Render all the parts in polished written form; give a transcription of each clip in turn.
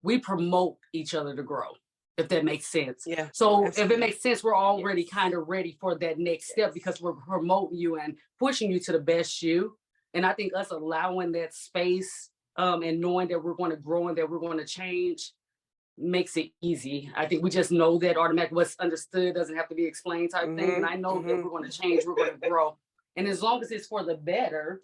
we promote each other to grow, if that makes sense. Yeah. So absolutely. if it makes sense, we're already kind of ready for that next step because we're promoting you and pushing you to the best you. And I think us allowing that space and knowing that we're going to grow and that we're going to change makes it easy. I think we just know that automatically. What's understood doesn't have to be explained type thing. And I know that we're going to change, we're going to grow. And as long as it's for the better,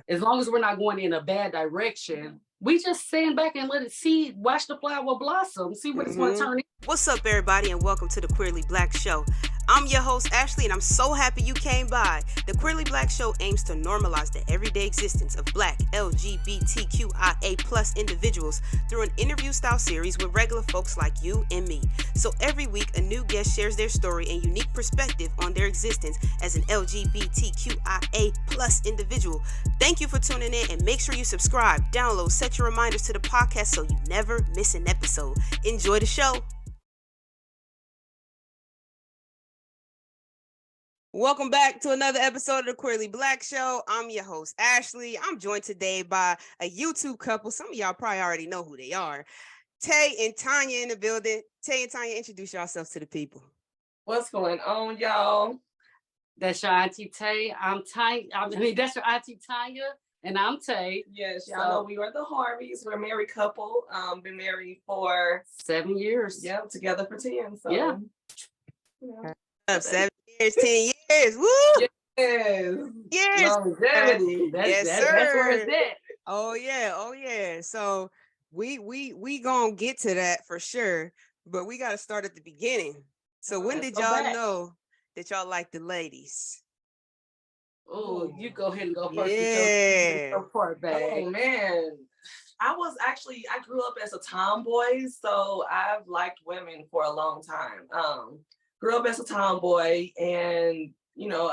as long as we're not going in a bad direction, we just stand back and let it see, watch the flower blossom, see what it's going to turn into. What's up, everybody, and welcome to the Queerly Blax Show. I'm your host, Ashley, and I'm so happy you came by. The Queerly Blax Show aims to normalize the everyday existence of Black, LGBTQIA+ individuals through an interview-style series with regular folks like you and me. So every week, a new guest shares their story and unique perspective on their existence as an LGBTQIA+ individual. Thank you for tuning in, and make sure you subscribe, download, set your reminders to the podcast so you never miss an episode. Enjoy the show. Welcome back to another episode of the Queerly Blax Show. I'm your host, Ashley. I'm joined today by a YouTube couple. Some of y'all probably already know who they are. Tay and Tonya in the building. Tay and Tonya, introduce yourselves to the people. What's going on, y'all? That's your auntie Tay. I'm Tay. That's your auntie Tonya, and I'm Tay. Yes, y'all know we are the Harveys. We're a married couple. Been married for 7 years. Yeah, together for 10. So yeah. 7 years, 10 years. Woo! Yes. Yes. Longevity. Yes, sir. That's where it's at. Oh yeah. So we gonna get to that for sure, but we gotta start at the beginning. So when did y'all know that y'all like the ladies? Oh, you go ahead and go first. Yeah. Oh man. I grew up as a tomboy, so I've liked women for a long time. Grew up as a tomboy, and you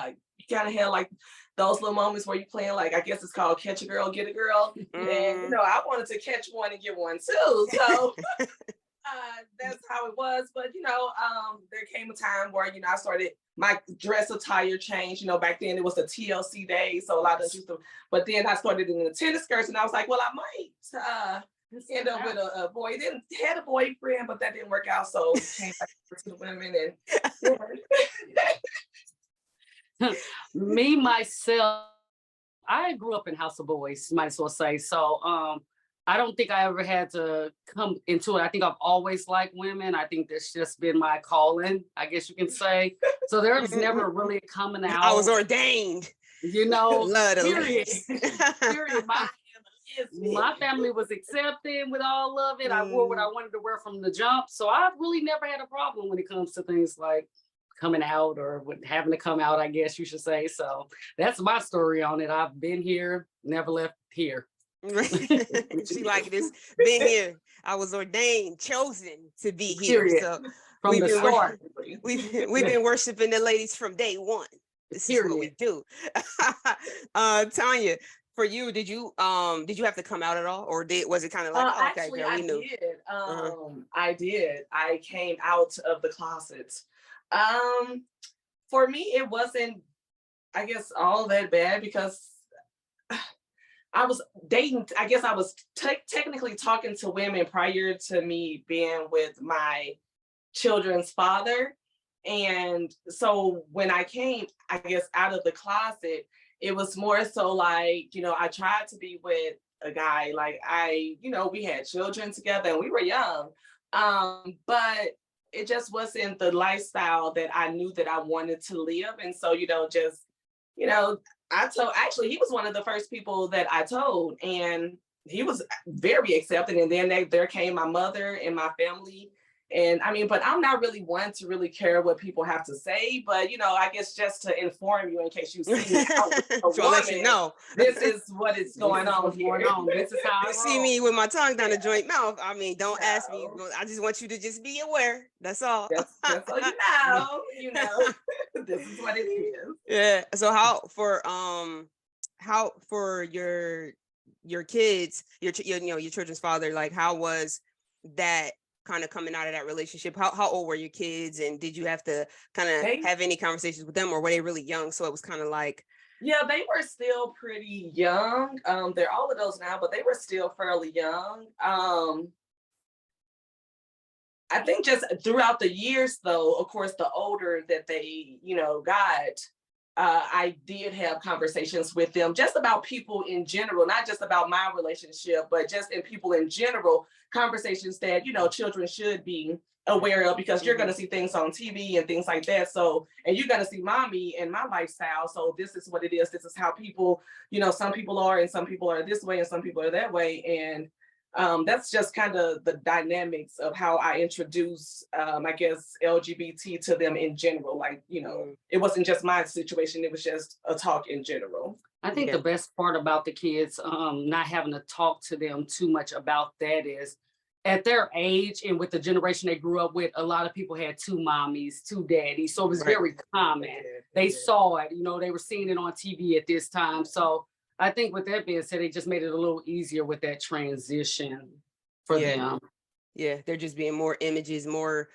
kind of had like those little moments where you playing, like, I guess it's called catch a girl, get a girl. And I wanted to catch one and get one too. So that's how it was. But there came a time where I started, my dress attire changed. Back then it was the TLC days, so a lot of used to. But then I started in the tennis skirts, and I was like, well, I might end up with a boy. Then had a boyfriend, but that didn't work out. So came back to the women and me myself, I grew up in House of Boys, might as well say. So I don't think I ever had to come into it. I think I've always liked women. I think that's just been my calling, I guess you can say. So there was never really coming out. I was ordained. Period. My family was accepting with all of it. I wore what I wanted to wear from the jump. So I've really never had a problem when it comes to things like coming out or having to come out, I guess you should say. So that's my story on it. I've been here, never left here. She like this, been here. I was ordained, chosen to be here. Period. So from the start. We've been worshiping the ladies from day one. This is what we do. Tonya, for you, did you have to come out at all, or was it kind of like actually, girl, we knew? I did. I came out of the closet. For me, it wasn't, I guess, all that bad because I was dating. I guess I was technically talking to women prior to me being with my children's father, and so when I came, I guess, out of the closet, it was more so like, I tried to be with a guy, like we had children together and we were young. But it just wasn't the lifestyle that I knew that I wanted to live. And so, I told, actually, he was one of the first people that I told, and he was very accepting. And then there came my mother and my family. And but I'm not really one to really care what people have to say, but I guess just to inform you in case you see me out with a woman, let you know this is what is going on here. This is how you see me with my tongue down the joint mouth. Don't ask me. I just want you to just be aware. That's all. That's all this is what it is. Yeah. So how for your kids, your children's father, like, how was that kind of coming out of that relationship? How old were your kids, and did you have to kind of have any conversations with them, or were they really young? So it was kind of like, yeah, they were still pretty young. They're all adults now, but they were still fairly young. I think just throughout the years, though, of course, the older that they, got, I did have conversations with them just about people in general, not just about my relationship, but just in people in general, conversations that, children should be aware of, because you're going to see things on TV and things like that. So, and you're going to see mommy and my lifestyle. So this is what it is. This is how people, some people are, and some people are this way and some people are that way. And that's just kind of the dynamics of how I introduce, I guess, LGBT to them in general. Like, it wasn't just my situation. It was just a talk in general. I think the best part about the kids not having to talk to them too much about that is at their age and with the generation they grew up with, a lot of people had two mommies, two daddies. So it was very common. They saw it, they were seeing it on TV at this time. So I think with that being said, it just made it a little easier with that transition for them. Yeah, they're just being more images, more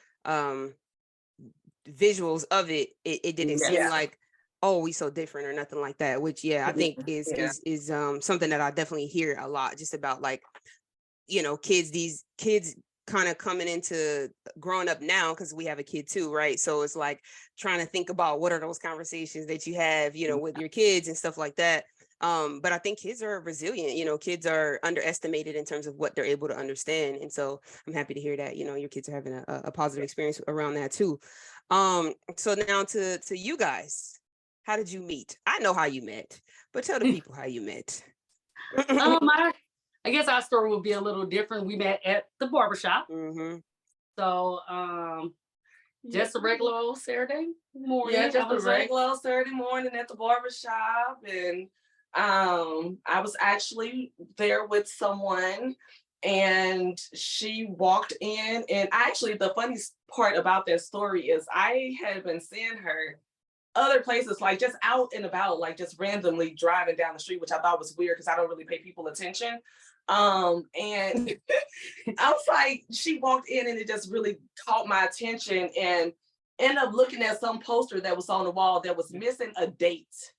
visuals of it. It didn't seem like, oh, we so different or nothing like that, which I think is something that I definitely hear a lot, just about like, these kids kind of coming into growing up now, because we have a kid too, right? So it's like trying to think about what are those conversations that you have, with your kids and stuff like that. But I think kids are resilient, kids are underestimated in terms of what they're able to understand. And so I'm happy to hear that, your kids are having a positive experience around that too. So now to you guys, how did you meet? I know how you met, but tell the people how you met. I guess our story will be a little different. We met at the barbershop. So just a regular old Saturday morning. Yeah, just a regular old Saturday morning at the barbershop. And I was actually there with someone, and she walked in. And actually, the funniest part about that story is I had been seeing her other places, like just out and about, like just randomly driving down the street, which I thought was weird because I don't really pay people attention. And I was like, she walked in and it just really caught my attention, and ended up looking at some poster that was on the wall that was missing a date.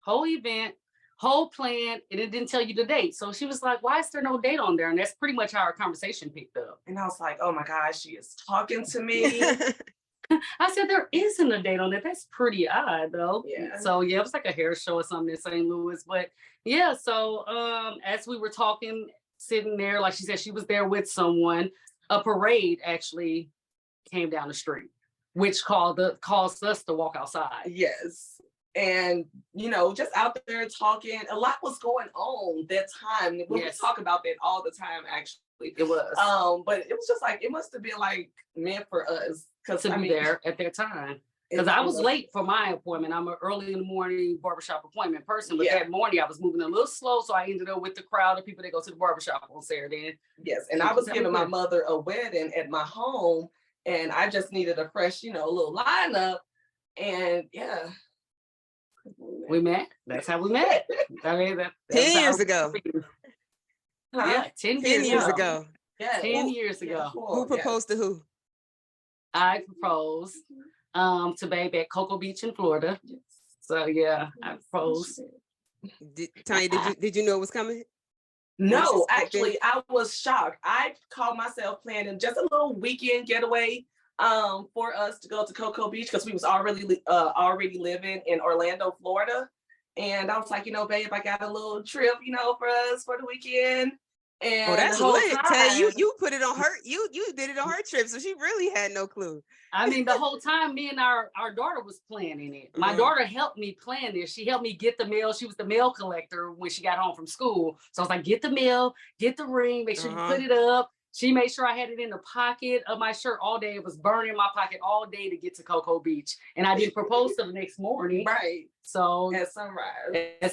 Whole event, whole plan, and it didn't tell you the date. So she was like, why is there no date on there? And that's pretty much how our conversation picked up. And I was like, oh my gosh, she is talking to me. I said, there isn't a date on it. That's pretty odd, though. Yeah. So, it was like a hair show or something in St. Louis. But, so as we were talking, sitting there, like she said, she was there with someone, a parade actually came down the street, which caused us to walk outside. Yes. And, just out there talking, a lot was going on that time. We talk about that all the time, actually. It was. But it was just like, it must have been like meant for us. To be there at that time. Because I was late for my appointment. I'm an early in the morning barbershop appointment person, but that morning I was moving a little slow, so I ended up with the crowd of people that go to the barbershop on Saturday. Yes, and I was giving my mother a wedding at my home, and I just needed a fresh, a little lineup, and we met. That's how we met. I mean, 10 years ago. Yeah, 10 years ago. Yeah, 10 years ago. Who proposed to who? I proposed to babe at Cocoa Beach in Florida. Yes. So I proposed. Tonya, did you know it was coming? No, actually, I was shocked. I called myself planning just a little weekend getaway for us to go to Cocoa Beach, because we was already living in Orlando, Florida. And I was like, babe, I got a little trip, for us for the weekend. And that's lit. Tay, you put it on her. You did it on her trip, so she really had no clue. I mean, the whole time, me and our daughter was planning it. My daughter helped me plan this. She helped me get the mail. She was the mail collector when she got home from school. So I was like, get the mail, get the ring, make sure you put it up. She made sure I had it in the pocket of my shirt all day. It was burning my pocket all day to get to Cocoa Beach. And I didn't propose till the next morning. Right. So at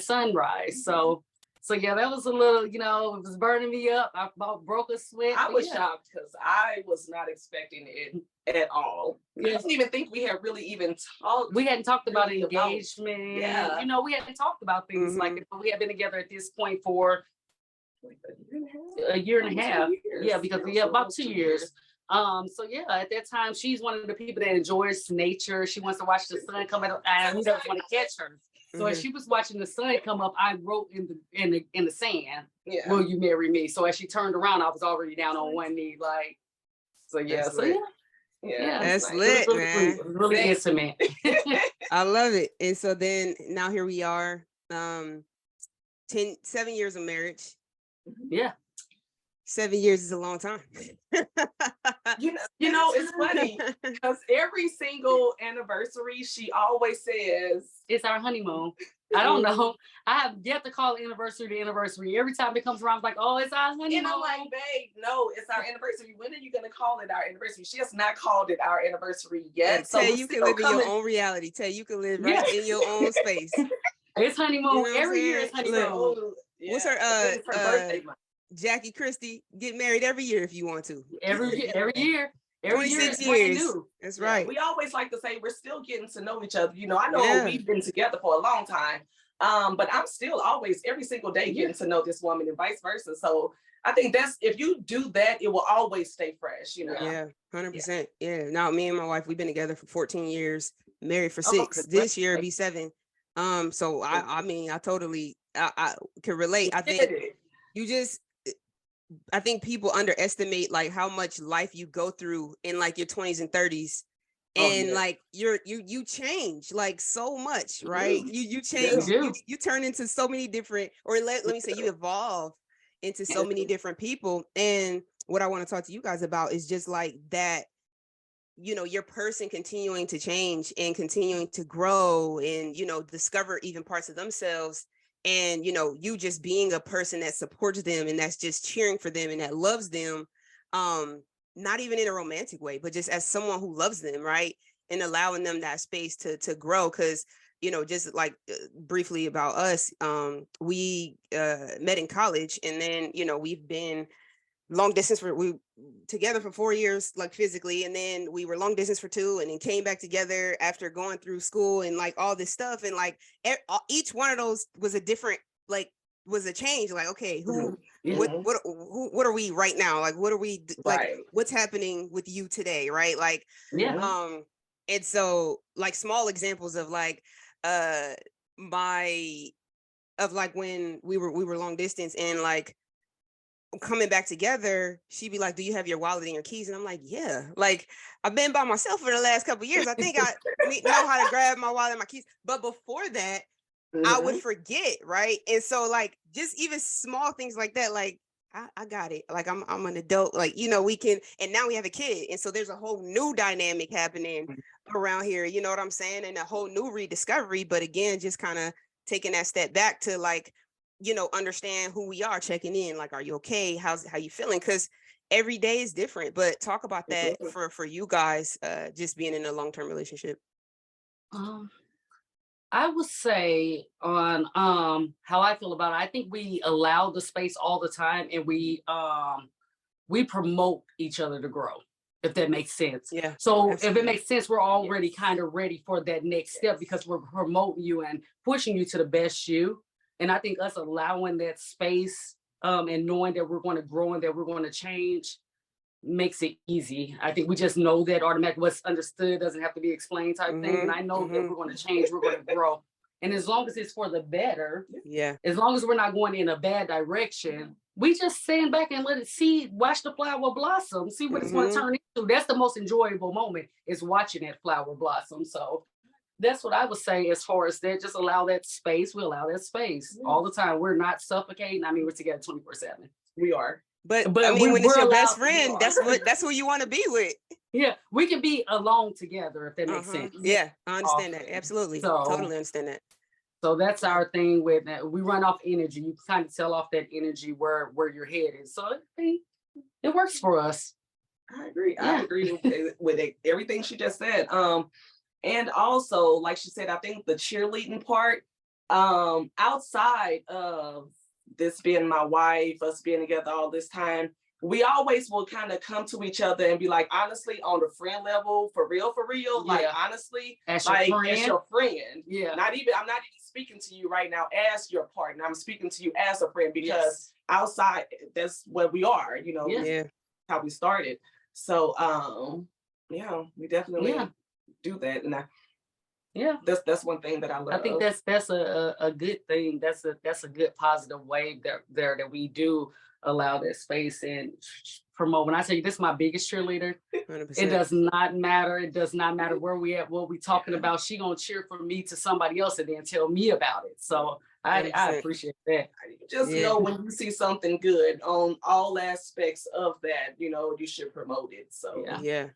sunrise. So that was a little, it was burning me up. I about broke a sweat. I was shocked because I was not expecting it at all. I didn't even think we had really even talked. We hadn't talked about engagement. Yeah. We hadn't talked about things like it. But we had been together at this point for a year and a half. Yeah, because about 2 years. At that time, she's one of the people that enjoys nature. She wants to watch the sun come out, and we don't want to catch her. So as she was watching the sun come up, I wrote in the sand, "Will you marry me?" So as she turned around, I was already down on one knee, like. So yeah, That's so lit. yeah, That's nice. lit, man. Really intimate. I love it. And so then now here we are, 7 years of marriage. Yeah. 7 years is a long time. You know, it's funny because every single anniversary, she always says it's our honeymoon. I don't know. I have yet to call anniversary to anniversary. Every time it comes around, I'm like, oh, it's our honeymoon. And I'm like, babe, no, it's our anniversary. When are you gonna call it our anniversary? She has not called it our anniversary yet. So you can live in your own reality. Tay, you can live right in your own space. It's honeymoon. You know every year it's honeymoon. Look, what's her birthday month? Jackie Christie, get married every year if you want to. Every year. Every 26 year years. That's right. We always like to say we're still getting to know each other. You know, I know we've been together for a long time, but I'm still always every single day getting to know this woman and vice versa. So I think that's, if you do that, it will always stay fresh, you know? Yeah, 100%. Yeah. Now me and my wife, we've been together for 14 years, married for 6. This year it'll be 7. So I mean, I totally, I can relate. I think I think people underestimate like how much life you go through in like your 20s and 30s. And like you change like so much, right? You change, you turn into so many different, or let me say you evolve into so many different people. And what I want to talk to you guys about is just like that, you know, your person continuing to change and continuing to grow and, you know, discover even parts of themselves. And, you know, you just being a person that supports them and that's just cheering for them and that loves them, not even in a romantic way, but just as someone who loves them, right? And allowing them that space to grow. Because, you know, just like briefly about us, we met in college, and then, you know, we've been long distance we together for 4 years, like physically, and then we were long distance for 2, and then came back together after going through school and like all this stuff. And like each one of those was a different, like, was a change. Like, okay, what are we right now? Like, what are we like? What's happening with you today? Right? Like, and so like small examples of like when we were long distance, and like coming back together, she'd be like, do you have your wallet and your keys? And I'm like, yeah, like I've been by myself for the last couple of years. I think I know how to grab my wallet and my keys. But before that, I would forget, right? And so like just even small things like that, like I got it. Like I'm an adult, like, you know, we can, and now we have a kid. And so there's a whole new dynamic happening around here, you know what I'm saying? And a whole new rediscovery. But again, just kind of taking that step back to like, you know, understand who we are, checking in, like, are you okay? How you feeling? Because every day is different. But talk about that for you guys, just being in a long-term relationship. I would say on how I feel about it, I think we allow the space all the time, and we promote each other to grow, if that makes sense. Yeah. So if it makes sense, we're already kind of ready for that next step, because we're promoting you and pushing you to the best you. And I think us allowing that space and knowing that we're going to grow and that we're going to change makes it easy. I think we just know that automatically. What's understood doesn't have to be explained type thing. And I know that we're going to change, we're going to grow. And as long as it's for the better, as long as we're not going in a bad direction, we just stand back and let it watch the flower blossom, see what it's going to turn into. That's the most enjoyable moment, is watching that flower blossom. So that's what I would say as far as that. Just allow that space. We allow that space all the time. We're not suffocating. I mean, we're together 24/7. We are. But I mean, when it's your best friend, that's who you want to be with. Yeah, we can be alone together, if that makes sense. Yeah, I understand that. Absolutely. So, totally understand that. So that's our thing with that. We run off energy. You kind of tell off that energy where your head is. So it works for us. I agree. I agree with everything she just said. And also, like she said, I think the cheerleading part, outside of this being my wife, us being together all this time, we always will kind of come to each other and be like, honestly, on the friend level, for real, like, honestly, as your friend. Yeah. I'm not even speaking to you right now as your partner. I'm speaking to you as a friend, because outside, that's what we are, you know, how we started. So, we definitely do that. And Yeah, that's one thing that I love. I think that's a good thing. That's a good positive way that we do allow that space and promote. When I say this is my biggest cheerleader, 100%. it does not matter. It does not matter where we at, what we talking about. She gonna cheer for me to somebody else and then tell me about it. So I appreciate that. Just know when you see something good on all aspects of that, you should promote it. So yeah.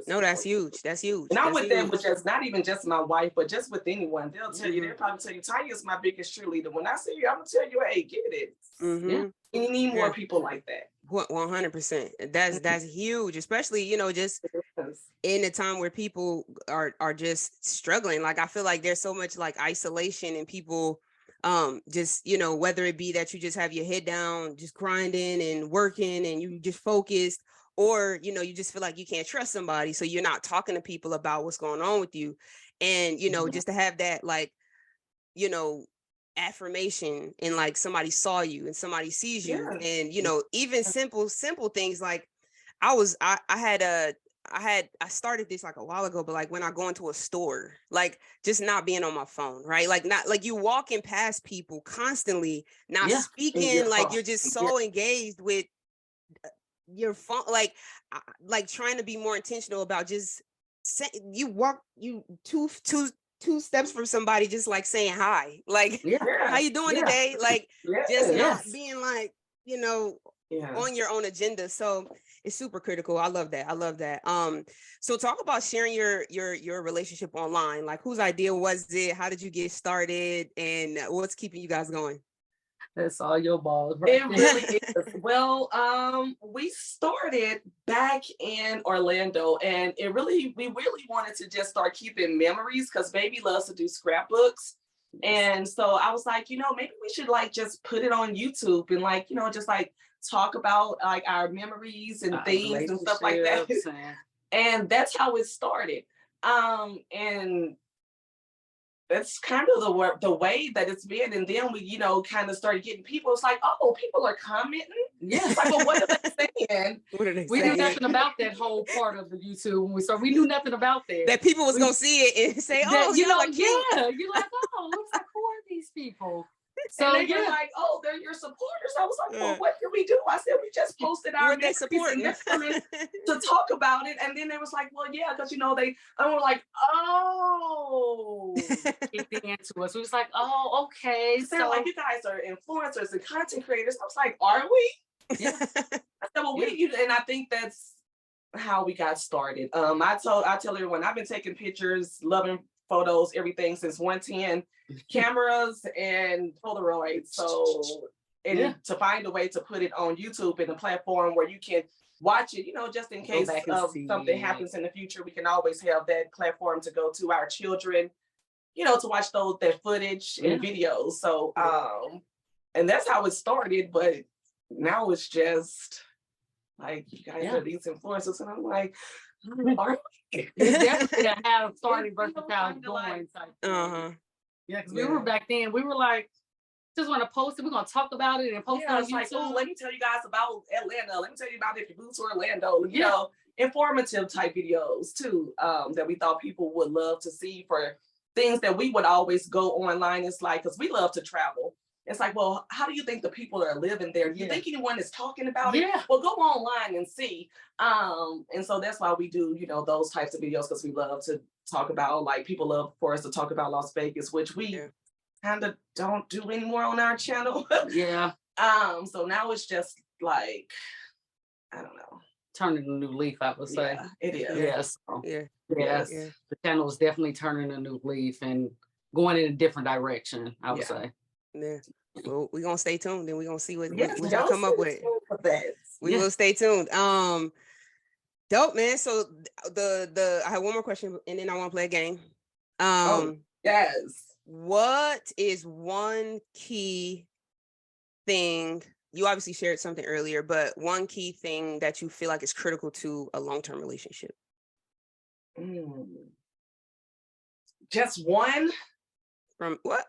No, that's huge. That's huge. And I'm that's with huge. them with just not even just my wife, but just with anyone. They'll tell you, they'll probably tell you, Tanya's my biggest cheerleader. When I see you, I'm gonna tell you, hey, get it. Yeah. You need more people like that. 100%. That's huge, especially just in a time where people are just struggling. Like I feel like there's so much like isolation and people just whether it be that you just have your head down just grinding and working and you just focused, or you just feel like you can't trust somebody, so you're not talking to people about what's going on with you. And just to have that like affirmation and like somebody saw you and somebody sees you. And even simple things like I started this like a while ago, but like when I go into a store, like just not being on my phone, right? Like not like you walking past people constantly, not speaking, like you're just so engaged with your phone, like trying to be more intentional about just you two steps from somebody, just like saying hi, like how you doing today, like just not being like on your own agenda. So it's super critical. I love that. So talk about sharing your relationship online. Like whose idea was it? How did you get started? And what's keeping you guys going? That's all your balls, right? It really is. Well, we started back in Orlando, and we really wanted to just start keeping memories because baby loves to do scrapbooks. And so I was like, maybe we should like just put it on YouTube and like, just like talk about like our memories and things and stuff like that. And that's how it started. And that's kind of the way that it's been. And then we, kind of started getting people. It's like, oh, people are commenting. Yeah. It's like, well, what are they saying? We knew nothing about that whole part of the YouTube when we started. We knew nothing about that. That people was gonna see it and say, oh, you're like, oh, looks like, who are these people? So they were like, oh, they're your supporters. I was like, well, what did we do? I said, we just posted our they supporting to talk about it. And then they was like, well, yeah, because and we're like, oh, it into us. We was like, oh, okay. So like, you guys are influencers and content creators. I was like, are we? Yeah. I said, well, and I think that's how we got started. I tell everyone I've been taking pictures, loving photos, everything since 110 cameras and Polaroids. So, to find a way to put it on YouTube in a platform where you can watch it, just in case something happens in the future, we can always have that platform to go to our children, to watch that footage and videos. So, and that's how it started. But now it's just like, you guys are these influencers, and I'm like, are we? It's definitely a how starting versus how it's going type thing. Yeah, because we were back then, we were like, just want to post it. We're going to talk about it and post it on YouTube. Like, oh, let me tell you guys about Atlanta. Let me tell you about if you move to Orlando. Informative type videos too, that we thought people would love to see for things that we would always go online. It's like, because we love to travel. It's like, well, how do you think the people are living there? Do you think anyone is talking about it? Well, go online and see. And so that's why we do, those types of videos, because we love to talk about, like, people love for us to talk about Las Vegas, which we kind of don't do anymore on our channel. So now it's just like, I don't know. Turning a new leaf, I would say. Yeah, it is. Yes. Yes. The channel is definitely turning a new leaf and going in a different direction, I would say. Yeah. Well, we're gonna stay tuned and we're gonna see what we come up with. We will stay tuned. Dope, man. So I have one more question and then I want to play a game. Yes. What is one key thing? You obviously shared something earlier, but one key thing that you feel like is critical to a long-term relationship? Just one?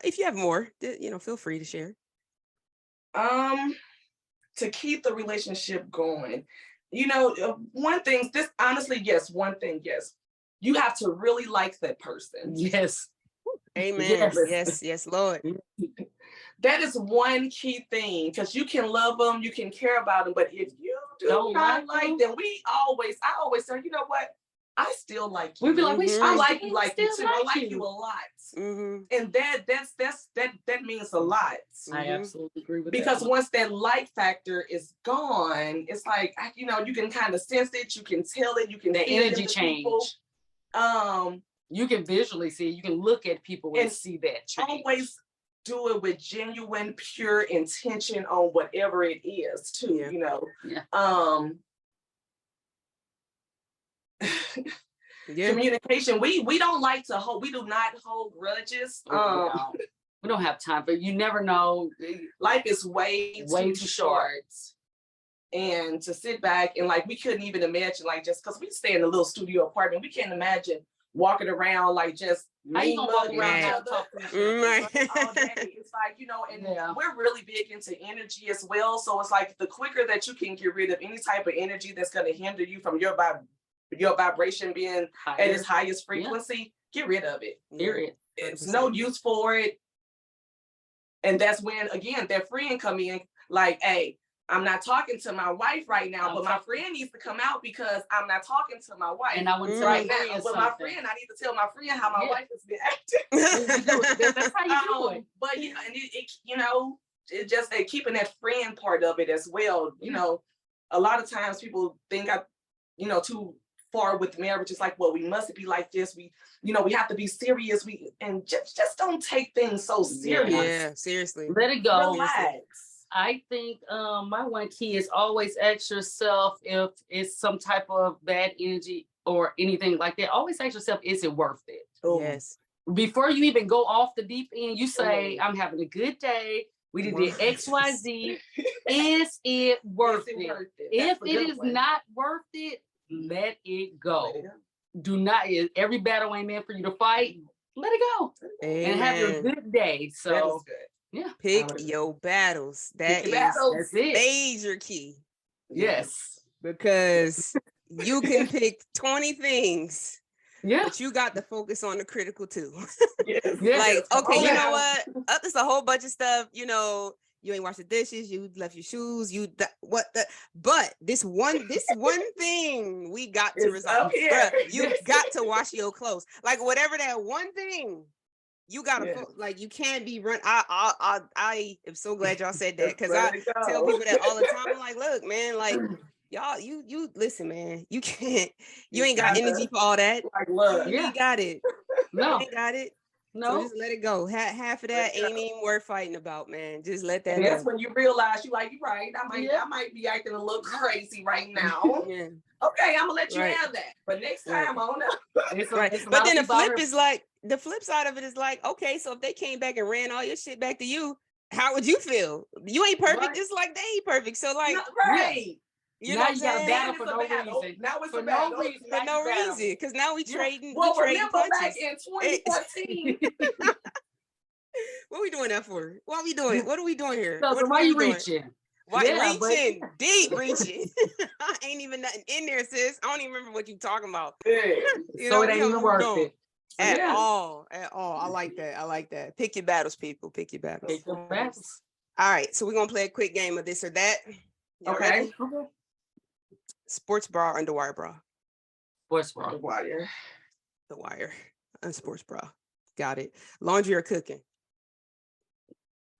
If you have more, feel free to share. To keep the relationship going, one thing, one thing, yes. you have to really like that person. Yes. Amen. Yes, Lord. That is one key thing, because you can love them, you can care about them, but if you don't not like them, I always say, you know what? I still like you. We'd be like, I like you, like you too. I like you a lot. Mm-hmm. And that means a lot. I absolutely agree with because that. once that like factor is gone, it's like, you know, you can kind of sense it, you can tell it, you can the feel energy it change. People. You can visually see it. You can look at people and see that change. Always do it with genuine, pure intention on whatever it is, too. Yeah. You know. Yeah. Communication. We don't like to hold. We do not hold grudges. We don't have time, but you never know. Life is way too short. And to sit back and like, we couldn't even imagine, like, just because we stay in a little studio apartment, we can't imagine walking around like just how you gonna walk around and talk all day. It's like, you know, and we're really big into energy as well. So it's like the quicker that you can get rid of any type of energy that's going to hinder you from your vibration being higher, at its highest frequency, get rid of it. Period. It's no use for it. And that's when, again, that friend come in like, hey, I'm not talking to my wife right now, but my friend needs to come out because I'm not talking to my wife. And I would tell right now, but my friend, I need to tell my friend how my wife has been acting. That's how you do it. But you know, and you know, it just keeping that friend part of it as well. You know, a lot of times people think too far with marriage. It's like, well, we must be like this. We have to be serious. And just don't take things so serious. Yeah, seriously. Let it go. Relax. I think my one key is always ask yourself if it's some type of bad energy or anything like that. Always ask yourself, is it worth it? Yes. Before you even go off the deep end, you say, I'm having a good day. We did X, Y, Z. Is it worth it? If it is not worth it, let it go. Do not, every battle ain't meant for you to fight. Let it go. Amen. And have a good day. So that is good. Yeah. Pick your battles. That's it. Major key. Yes. Because you can pick 20 things. Yeah. But you got to focus on the critical too. Yes. Like, okay, you know what? There's a whole bunch of stuff, you know, you ain't washed the dishes, you left your shoes, but this one thing we got to resolve. You got to wash your clothes. Like whatever that one thing. You gotta like, you can't be run. I am so glad y'all said that, because I tell people that all the time. I'm like, look, man, like y'all, you listen, man. You can't. You ain't got energy for all that. Like, look, you got it. No, you ain't got it. No, so just let it go. Half of that ain't even worth fighting about, man. Just let that. And that's go. when you realize you're right. I might be acting a little crazy right now. Yeah. Okay, I'm gonna let you have that. But next time, I don't know. But then the flip side of it is like, okay, so if they came back and ran all your shit back to you, how would you feel? You ain't perfect, just like they ain't perfect. So like, you know, you got a battle for no reason. Now it's for no reason. For no reason, because now we trading. Well, we trading remember punches. back in 2014. What are we doing that for? What are we doing? What are we doing here? So why are you reaching? Reaching, deep reaching. I ain't even nothing in there, sis. I don't even remember what you talking about. So it ain't even worth it. At all. I like that. Pick your battles, people. Pick your battles. Pick your battles. All right, so we're gonna play a quick game of this or that. Okay. Sports bra or underwire bra? Sports bra. The wire. And sports bra. Got it. Laundry or cooking?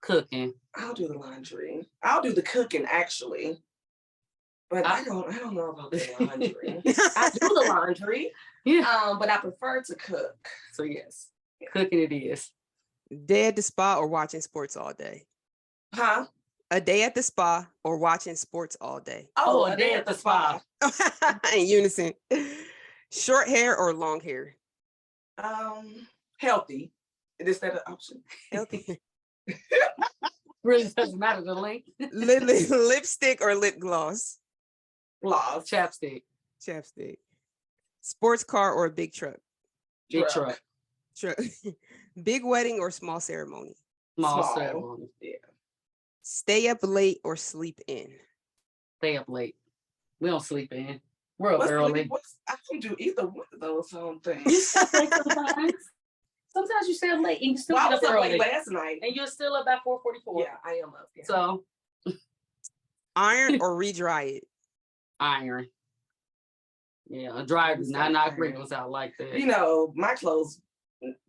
Cooking. I'll do the laundry. I'll do the cooking, actually. But I don't know about the laundry. I do the laundry. Yeah. But I prefer to cook. So yes, cooking it is. Day at the spa or watching sports all day? Huh? A day at the spa or watching sports all day? Oh, a day at the spa. In unison. Short hair or long hair? Healthy. Is that an option? Healthy. Really doesn't matter the length. Lipstick or lip gloss? Gloss. Chapstick. Sports car or a big truck? Big truck. Big wedding or small ceremony? Small ceremony. Yeah. Stay up late or sleep in? Stay up late. We don't sleep in. Real early. I can do either one of those things. Sometimes you stay up late and you still I get was up up early. late last night. And you're still up at 4:44. Yeah, I am up. Yeah. So iron or re-dry it? Iron. Yeah, dry does not knock wrinkles out like that. You know, my clothes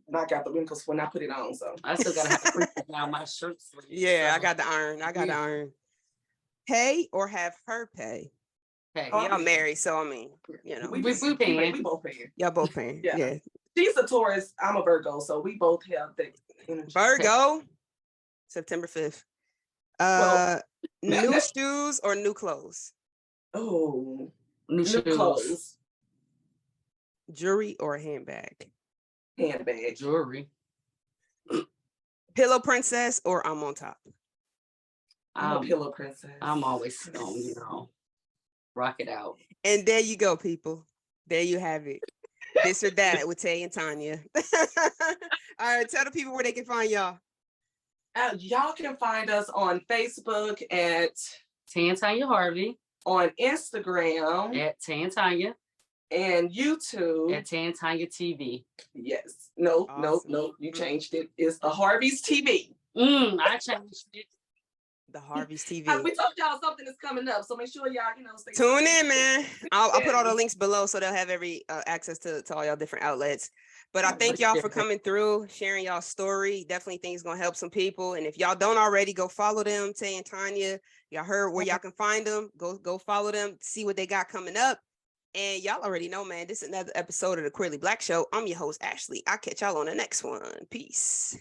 knock out the wrinkles when I put it on. So I still gotta have wrinkles down my shirt sleeve. Yeah, so. I got the iron. The iron. Pay or have her pay? Hey, y'all married, so I mean, you know, we paying. We both paying. Y'all both paying. Yeah. She's a Taurus. I'm a Virgo, so we both have the energy. Virgo, September 5th. New shoes or new clothes? Oh, new clothes. Jewelry or handbag? Handbag. Jewelry. Pillow princess or I'm on top? I'm a pillow princess. I'm always rock it out. And there you go, people. There you have it. This or that with Tay and Tonya. All right, tell the people where they can find y'all. Y'all can find us on Facebook at Tay and Tonya Harvey. On Instagram at Tay and Tonya. And YouTube at Tay and Tonya TV. Yes. No, awesome. No. You changed it. It's the Harvey's TV. I changed it. The Harvey's TV. We told y'all something is coming up, so make sure y'all, stay tune in, man. I'll put all the links below so they'll have every access to all y'all different outlets. But I thank y'all for coming through, sharing y'all story. Definitely think it's gonna help some people. And if y'all don't already, go follow them, Tay and Tonya. Y'all heard where y'all can find them. Go follow them, see what they got coming up. And y'all already know, man, this is another episode of the Queerly Blax Show. I'm your host, Ashley. I'll catch y'all on the next one. Peace.